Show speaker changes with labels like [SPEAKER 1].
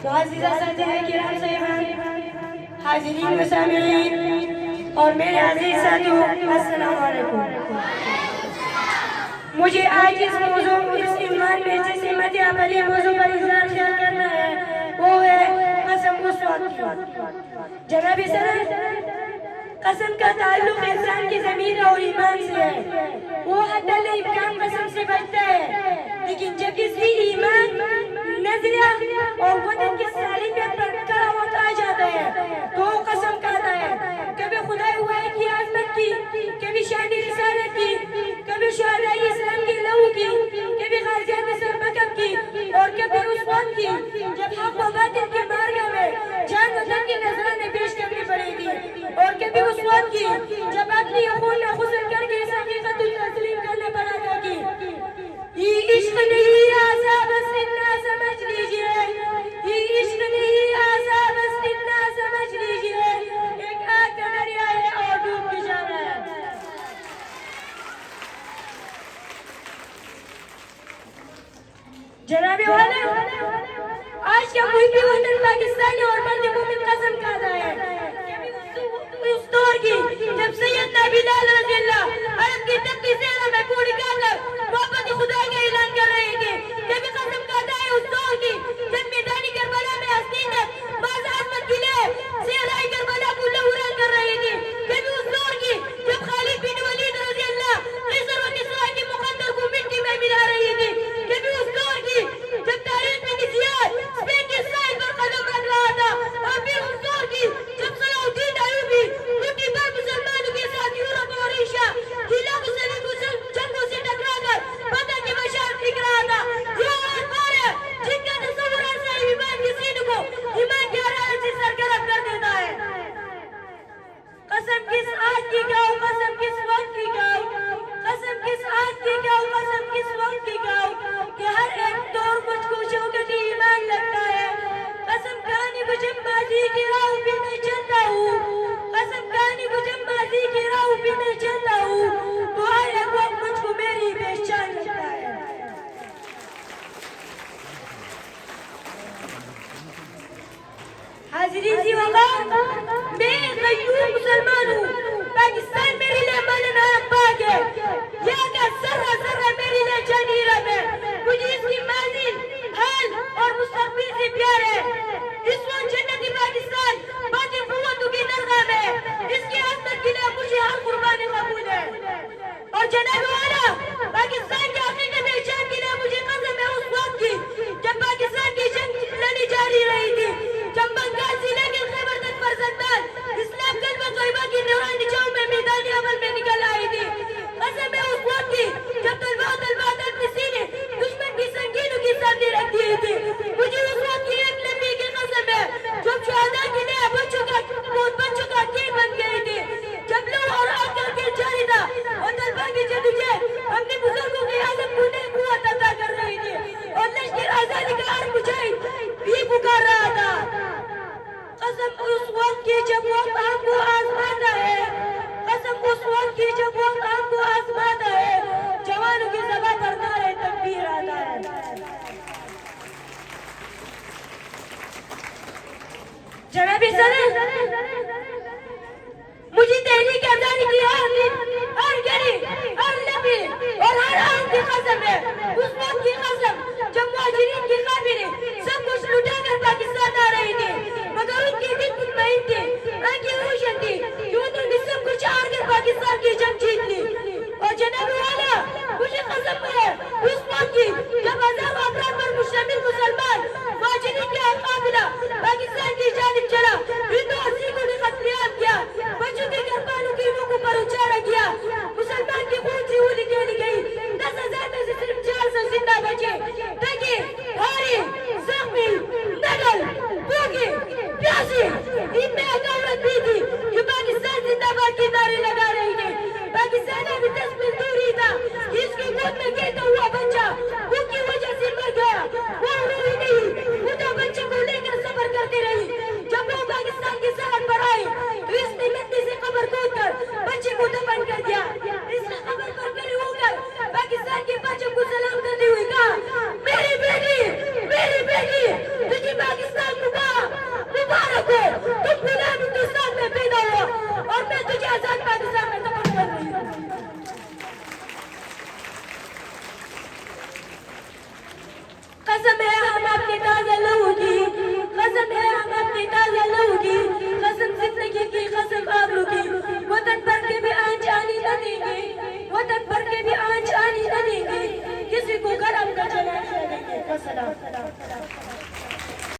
[SPEAKER 1] معززہ ساتھین کرام صاحبان، حاضرین و سامعین اور میرے عزیز ساتھیوں، السلام علیکم۔ مجھے آج اس موضوع اس عنوان میں جس ہمت عملی موضوع پر اظہار خیال کرنا ہے وہ ہے قسم اس وقت کی۔ جناب صدر، قسم کا تعلق انسان کی ضمیر اور ایمان سے ہے۔ وہ حتی الامکان قسم سے بچتا ہے، لیکن جب کسی ایمان، نظریہ اور وطن کی صالحیت پر کراوٹ آ جاتا ہے تو وہ قسم کھاتا ہے۔ کبھی خدا ہوئے کی عظمت کی، کبھی شان رسالت کی، کبھی شہداء اسلام کی لہو کی، کبھی غازیان سر بکر کی اور کبھی اس وقت کی جب حق و باطل کے مارگا میں جان وطن کی نذرانے پیش کرنی پڑے گی، اور کبھی اس وقت کی جب اپنی خون میں غسل کر کے اس حقیقت تسلیم کرنا پڑا تھا کہ یہ عشق نہیں عذاب السنہ سمجھ لیجئے، یہ عشق نہیں عذاب السنہ سمجھ لیجئے، ایک آگ کا دریا ہے اور ڈوب کے جا رہا ہے۔ جناب والا، آج کا محبی وطن پاکستانی اور مرد مومن قسم کھاتا ہے اس دور کی جب سیدنا بلال رضی اللہ عرب کی تپتی صحرا میں پوری کاملہ محبت خدا کا اعلان کر رہے تھے۔ کبھی قسم کھاتا ہے اس دور کی جب میدانی کربلا میں حسینت باز عظمت کے لیے صحرائی کربلا کو لہوران کر رہے تھے۔ کبھی اس دور کی جب خالد بن ولید رضی اللہ قیصر و کسریٰ کے مقدر کو مٹی میں ملا رہی تھی۔ کبھی اس دور کی جب تاریخ میں نسیان اسپین کے ساحل پر قدم رکھ رہا تھا، اور پھر اس دور کی جب صلاح الدین ایوبی دنیا پر مسلمانوں کے ساتھ یورپ اور ایشیا کی لاکھوں جنگوں سے ٹکرا کر فتح کے بشار لکھ رہا تھا۔ یہ وہ دور ہے جن کا تصور صاحب ایمان کے سینوں کو ایمان کی حرارت سے سرگرم کر دیتا ہے۔ قسم کس آج کی گاؤ، قسم کس وقت کی گاؤ، قسم کس آج کی گاؤ، قسم کس وقت کی گاؤ کہ ہر ایک دور مجھ کو شوکتی ایمان لگتا ہے۔ قسم کہانی کو جب ماضی کی راہ پہ میں چلتا ہوں، قسم کہانی کو جب ماضی کی راہ پہ میں چلتا ہوں تو ہر ایک وقت مجھ کو میری پہچان لگتا ہے۔ حاضرین سی وقار، میں غیور مسلمان ہوں، پاکستان میرے لئے مالنا پاک ہے، یہاں کا ذرہ ذرہ میرے لئے جانی رب ہے، مجھے اس کی ماضی، حال اور مستقبل سے پیار ہے۔ اس وقت جنتی پاکستان باطل قوتوں کی نرغم ہے، اس کی عظمت کے لئے مجھے ہر قربانی قبول ہے۔ اور جناب والا، پاکستان کے حقیقت پہچان کے لئے مجھے قسم ہے اس وقت کی جب پاکستان کی جنگ لڑی جاری رہی تھی، جب بنگال ضلع کے خیبر تک فرزندان اسلام قلب طیبہ کی نورانی چاؤں میں میدانی عمل میں نکل آئی تھی۔ قسم ہے اس وقت کی جب طلبہ اپنے سینے دشمن کی سنگینوں کی سامنے رکھ دیئے تھے۔ مجھے اس وقت کی ایک لمبی کی قسم ہے جب شہداء کے لئے بچوں کا کیل بن گئی تھی، جب لو اور آگ کر کے جاری تھا اور طلبہ کی جدوجہد اپنے بزرگوں کے عزم کو نئی قوت عطا کر رہی تھی، اور لشکر آزادی کا ہر مجاہد بھی پکار رہا تھا۔ قسم اس وقت کی جب وقت ہم کو آزماتا ہے، قسم اس وقت کی جب وقت ہم کو آزماتا ہے، جوانوں کی زبان پر نعرہ تکبیر آتا ہے۔ جناب صدر، مجھے تحریک آزادی کی ہر گلی، ہر لمحے اور ہر آن کی قسم ہے، اس وقت کی قسم جب مہاجرین کی قافلے سب کچھ لٹا کر پاکستان آ رہی تھی، مگر ان کے دل مطمئن تھے، آنکھیں روشن تھی کہ انہوں نے سب کچھ ہار کر پاکستان کی جنگ جیت لی۔ اور جناب والا، مجھے قسم ہے اس وقت کی جب ہزاروں افراد پر مشتمل مسلمان مہاجرین کا قافلہ پاکستان کی جانب چلا، ہندو اور سکھوں نے قتل عام کیا، بچوں کے گھربانوں کی روحوں پر اچارا کیا، مسلمان کی خون سے ہولی کھیلی گئی، 10,000 میں سے صرف 400 زندہ بچے تاکہ ہاری وتكبر